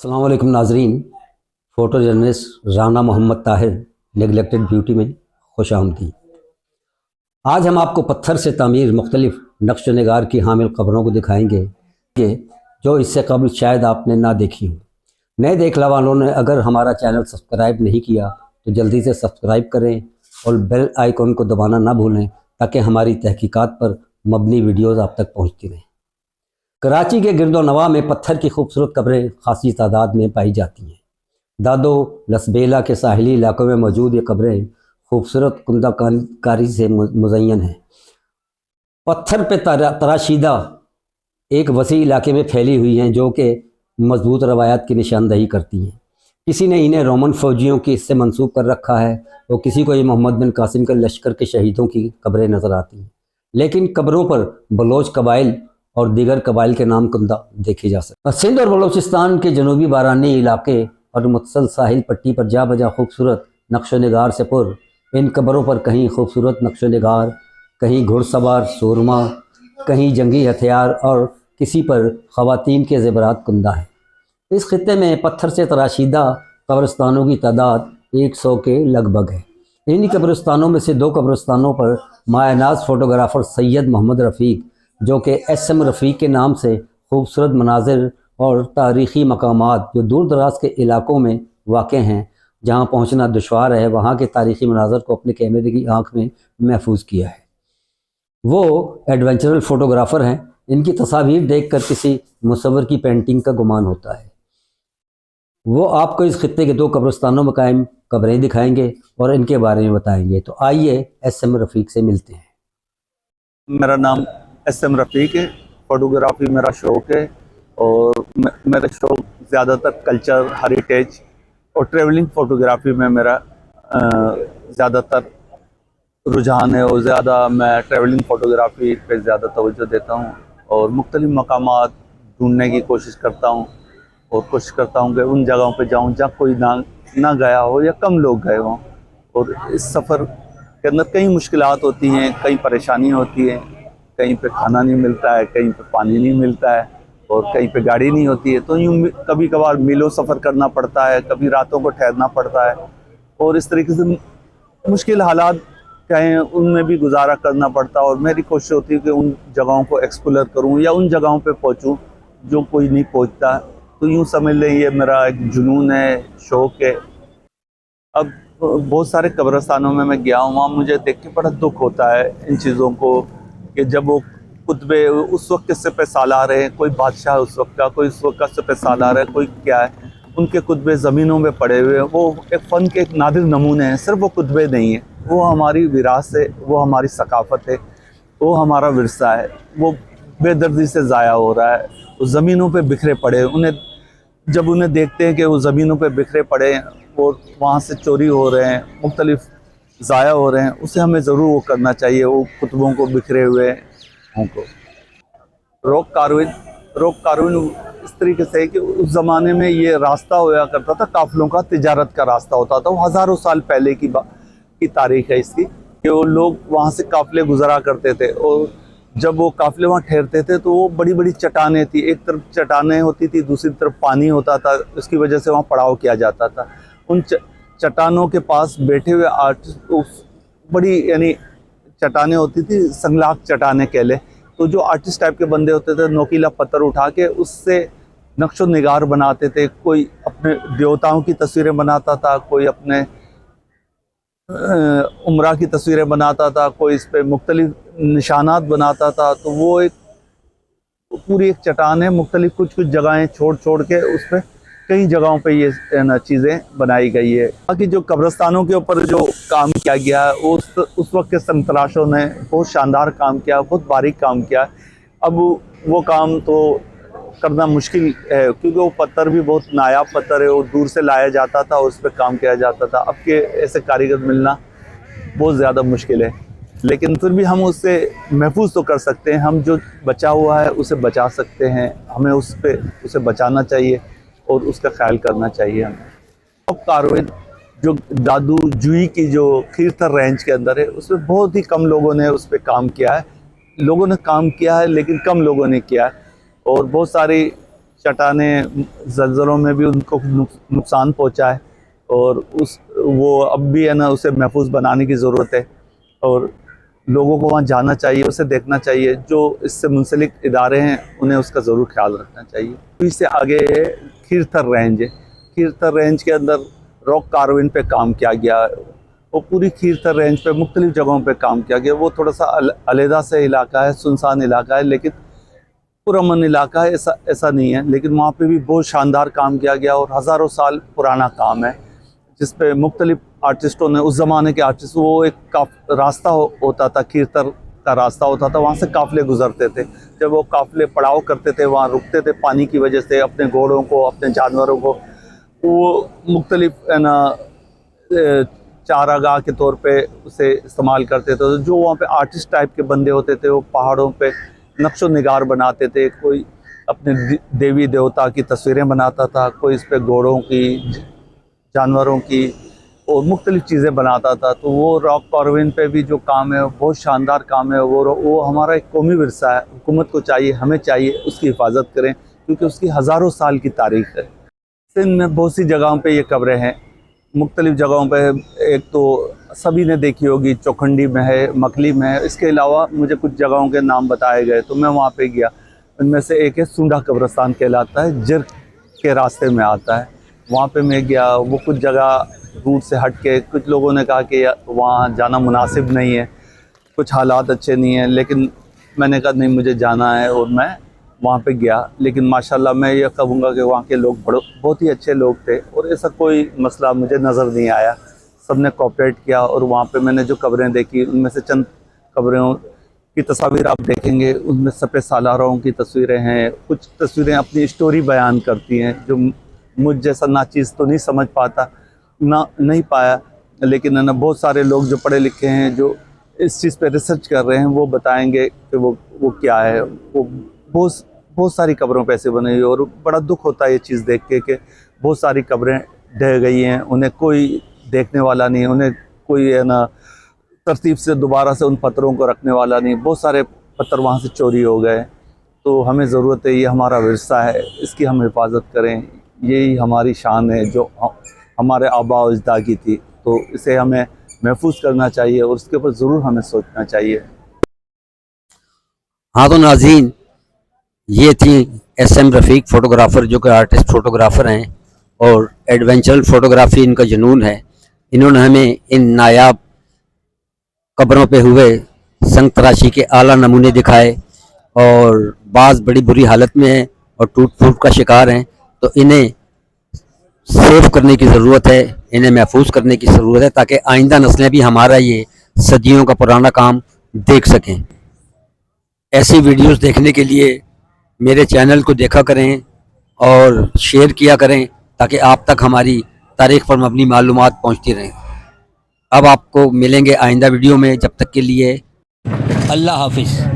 अस्सलाम वालेकुम नाजरीन। Photo journalist Rana Mohammad Tahir neglected beauty में खुश आमदी। आज हम आपको पत्थर से तामीर मुख्तलिफ नक्श नगार की हामिल क़ब्रों को दिखाएंगे कि जो इससे कबल शायद आपने ना देखी हो। नए देखने वालों ने अगर हमारा चैनल सब्सक्राइब नहीं किया तो जल्दी से सब्सक्राइब करें और बेल आइकन को दबाना ना भूलें ताकि हमारी तहकीकात पर मबनी वीडियोज़ आप तक पहुँचती रहें। कराची के गिरदोनवा में पत्थर की खूबसूरत कब्रें खासी तादाद में पाई जाती हैं। दादो लसबेला के साहिली इलाकों में मौजूद ये कब्रें खूबसूरत कुंदाकारी से मुज़य्यन हैं। पत्थर पे तराशीदा एक वसी इलाके में फैली हुई हैं जो कि मजबूत रवायात की निशानदही करती हैं। किसी ने इन्हें रोमन फ़ौजियों की इससे मंसूब कर रखा है और किसी को ये मोहम्मद बिन कासिम के लश्कर के शहीदों की कब्रें नज़र आती हैं। लेकिन कब्रों पर बलोच कबाइल और दीगर कबाइल के नाम कुंदा देखे जा सकते। सिंध और बलोचिस्तान के जनूबी बारानी इलाके और मुतसल साहिल पट्टी पर जा बजा खूबसूरत नक्श नगार से पुर इन कब्रों पर कहीं खूबसूरत नक्श नगार, कहीं घुड़सवार सूरमा, कहीं जंगी हथियार और किसी पर ख़वातीन के ज़ेवरात कुंदा है। इस खित्ते में पत्थर से तराशीदा कब्रिस्तानों की तादाद 100 के लगभग है। इन्हीं कब्रिस्तानों में से 2 कब्रिस्तानों पर मायनाज फ़ोटोग्राफ़र सैयद मोहम्मद रफ़ीक जो कि SM रफ़ीक के नाम से खूबसूरत मनाजिर और तारीख़ी मकामात जो दूर दराज के इलाकों में वाक़ हैं, जहाँ पहुँचना दुश्वार है, वहाँ के तारीख़ी मनाज़र को अपने कैमरे की आँख में महफूज किया है। वो एडवेंचरल फ़ोटोग्राफ़र हैं। इनकी तस्वीर देख कर किसी मुसव्विर की पेंटिंग का गुमान होता है। वो आपको इस खित्ते के 2 कब्रिस्तानों में कायम कब्रें दिखाएंगे और इनके बारे में बताएंगे। तो आइए SM रफ़ीक से मिलते हैं। मेरा नाम SM रफ़ीक है। फ़ोटोग्राफ़ी मेरा शौक़ है और मेरा शौक़ ज़्यादातर कल्चर, हेरिटेज और ट्रैवलिंग फ़ोटोग्राफ़ी में मेरा ज़्यादातर रुझान है और ज़्यादा मैं ट्रैवलिंग फ़ोटोग्राफ़ी पे ज़्यादा तवज्जो देता हूँ और मुख्तलिफ़ मकामात ढूँढने की कोशिश करता हूँ और कोशिश करता हूँ कि उन जगहों पे जाऊँ जहाँ कोई ना गया हो या कम लोग गए हों। और इस सफ़र के अंदर कई मुश्किलात होती हैं, कई परेशानियाँ होती हैं। कहीं पे खाना नहीं मिलता है, कहीं पे पानी नहीं मिलता है और कहीं पे गाड़ी नहीं होती है। तो यूँ कभी कभार मीलों सफ़र करना पड़ता है, कभी रातों को ठहरना पड़ता है और इस तरीके से मुश्किल हालात कहें उनमें भी गुजारा करना पड़ता है। और मेरी कोशिश होती है कि उन जगहों को एक्सप्लोर करूं या उन जगहों पे पहुंचूं जो कोई नहीं पहुंचता। तो यूँ समझ लें ये मेरा एक जुनून है, शौक़ है। अब बहुत सारे कब्रिस्तानों में मैं गया हूँ, वहाँ मुझे देख के बड़ा दुख होता है इन चीज़ों को कि जब वो कुतबे उस वक्त के सिपह सालार हैं, कोई बादशाह उस वक्त का, कोई इस वक्त का सिपह सालार है, कोई क्या है, उनके कुतबे ज़मीनों में पड़े हुए हैं। वो एक फ़न के एक नादिर नमूने हैं। सिर्फ वो कुतबे नहीं हैं, वो हमारी विरासत है, वो हमारी सकाफ़त है, वो हमारा विरसा है। वो बेदर्दी से ज़ाया हो रहा है, वो ज़मीनों पे बिखरे पड़े। जब उन्हें देखते हैं कि वो ज़मीनों पे बिखरे पड़े हैं और वहाँ से चोरी हो रहे हैं, मुख्तलिफ ज़ाया हो रहे हैं, उसे हमें ज़रूर वो करना चाहिए, वो कुतुबों को बिखरे हुए को। रॉक कारविन इस तरीके से है कि उस ज़माने में ये रास्ता होया करता था, काफ़िलों का, तिजारत का रास्ता होता था। वो हज़ारों साल पहले की तारीख़ है इसकी कि वो लोग वहाँ से काफ़िले गुज़रा करते थे और जब वो काफ़िले वहाँ ठहरते थे तो वो बड़ी बड़ी चट्टानें थी। एक तरफ चट्टानें होती थी, दूसरी तरफ पानी होता था। उसकी वजह से वहाँ पड़ाव किया जाता था। उन चट्टानों के पास बैठे हुए आर्टिस्ट, बड़ी यानी चट्टानें होती थी, संगलाक चट्टानें कह लें। तो जो आर्टिस्ट टाइप के बंदे होते थे, नोकीला पत्थर उठा के उससे नक्शो निगार बनाते थे। कोई अपने देवताओं की तस्वीरें बनाता था, कोई अपने उम्रा की तस्वीरें बनाता था, कोई इस पर मुख्तलिफ निशानात बनाता था। तो वो एक पूरी एक चट्टान है, मुख्तलिफ कुछ जगहें छोड़ के उस पर कई जगहों पे ये चीज़ें बनाई गई है। बाकी जो कब्रिस्तानों के ऊपर जो काम किया गया है उस वक्त के संतराशों ने बहुत शानदार काम किया, बहुत बारीक काम किया। अब वो काम तो करना मुश्किल है क्योंकि वो पत्थर भी बहुत नायाब पत्थर है, वो दूर से लाया जाता था, उस पर काम किया जाता था। अब के ऐसे कारीगर मिलना बहुत ज़्यादा मुश्किल है, लेकिन फिर भी हम उससे महफूज तो कर सकते हैं। हम जो बचा हुआ है उसे बचा सकते हैं, हमें उसे बचाना चाहिए और उसका ख्याल करना चाहिए हमें। अब कारविन जो दादू जुई की जो खीरथर रेंज के अंदर है, उसमें बहुत ही कम लोगों ने उस पर काम किया है। लोगों ने काम किया है लेकिन कम लोगों ने किया है और बहुत सारी चट्टानें ज़लज़लों में भी उनको नुकसान पहुंचा है, और वो अब भी है ना उसे महफूज बनाने की ज़रूरत है, और लोगों को वहाँ जाना चाहिए, उसे देखना चाहिए। जो इससे मुंसलिक इदारे हैं उन्हें उसका ज़रूर ख्याल रखना चाहिए। इससे आगे है खीरथर रेंज है। खीरथर रेंज के अंदर रॉक कार्विंग पे काम किया गया। वो पूरी खीरथर रेंज पे मुख्तलिफ जगहों पे काम किया गया। वो थोड़ा सा अलहदा से इलाका है, सुनसान इलाका है, लेकिन पुरअमन इलाका है, ऐसा नहीं है। लेकिन वहाँ पे भी बहुत शानदार काम किया गया, और हज़ारों साल पुराना काम है, जिस पे मुख्तलिफ आर्टिस्टों ने, उस ज़माने के आर्टिस्ट, वो एक रास्ता होता था, खीरथर का रास्ता होता था, वहाँ से काफ़िले गुजरते थे। जब वो काफ़िले पड़ाव करते थे, वहाँ रुकते थे पानी की वजह से, अपने घोड़ों को, अपने जानवरों को वो मुख्तलिफ है ना चारागाह के तौर पे उसे इस्तेमाल करते थे। तो जो वहाँ पे आर्टिस्ट टाइप के बंदे होते थे, वो पहाड़ों पे नक्शो निगार बनाते थे। कोई अपने देवी देवता की तस्वीरें बनाता था, कोई इस पे घोड़ों की, जानवरों की और मुख्तलिफ चीज़ें बनाता था। तो वो रॉक कार्विंग पे भी जो काम है बहुत शानदार काम है। वो हमारा एक कौमी विरसा है। हुकूमत को चाहिए, हमें चाहिए उसकी हिफाजत करें, क्योंकि उसकी हज़ारों साल की तारीख़ है। सिंध में बहुत सी जगहों पे ये कब्रें हैं, मुख्तलिफ जगहों पे। एक तो सभी ने देखी होगी, चौखंडी में है, मकली में है। इसके अलावा मुझे कुछ जगहों के नाम बताए गए, तो मैं वहाँ पे गया। उनमें से एक है सुंडा कब्रस्तान कहलाता है, जिर के रास्ते में आता है। वहाँ पे मैं गया। वो कुछ जगह रूट से हट के, कुछ लोगों ने कहा कि वहाँ जाना मुनासिब नहीं है, कुछ हालात अच्छे नहीं हैं, लेकिन मैंने कहा नहीं, मुझे जाना है, और मैं वहाँ पे गया। लेकिन माशाल्लाह मैं ये कहूँगा कि वहाँ के लोग बहुत ही अच्छे लोग थे, और ऐसा कोई मसला मुझे नज़र नहीं आया। सब ने कोऑपरेट किया, और वहाँ पे मैंने जो कब्रें देखी, उनमें से चंद कब्रों की तस्वीर आप देखेंगे। उनमें सफ़ेद सालारों की तस्वीरें हैं। कुछ तस्वीरें अपनी स्टोरी बयान करती हैं, जो मुझ जैसा नाचीज़ तो नहीं समझ पाता, नहीं पाया। लेकिन है ना बहुत सारे लोग जो पढ़े लिखे हैं, जो इस चीज़ पे रिसर्च कर रहे हैं, वो बताएंगे कि वो क्या है। वो बहुत सारी कब्रों पे ऐसे बनी हुई, और बड़ा दुख होता है ये चीज़ देख के कि बहुत सारी कब्रें ढह गई हैं, उन्हें कोई देखने वाला नहीं, उन्हें कोई है ना तरतीब से दोबारा से उन पत्थरों को रखने वाला नहीं। बहुत सारे पत्थर वहाँ से चोरी हो गए। तो हमें ज़रूरत है, ये हमारा विरसा है, इसकी हम हिफाजत करें। यही हमारी शान है जो हमारे आबा और अजदा की थी। तो इसे हमें महफूज करना चाहिए, और उसके ऊपर ज़रूर हमें सोचना चाहिए। हाँ तो नाज़रीन, ये थी SM रफ़ीक फ़ोटोग्राफ़र, जो कि आर्टिस्ट फ़ोटोग्राफ़र हैं और एडवेंचर फ़ोटोग्राफ़ी इनका जुनून है। इन्होंने हमें इन नायाब कब्रों पे हुए संग तराशी के आला नमूने दिखाए, और बाज़ बड़ी बुरी हालत में हैं और टूट फूट का शिकार हैं। तो इन्हें सेव करने की ज़रूरत है, इन्हें महफूज करने की ज़रूरत है, ताकि आइंदा नस्लें भी हमारा ये सदियों का पुराना काम देख सकें। ऐसी वीडियोस देखने के लिए मेरे चैनल को देखा करें और शेयर किया करें, ताकि आप तक हमारी तारीख़ पर मबनी मालूमात पहुंचती रहें। अब आपको मिलेंगे आइंदा वीडियो में, जब तक के लिए अल्लाह हाफिज़।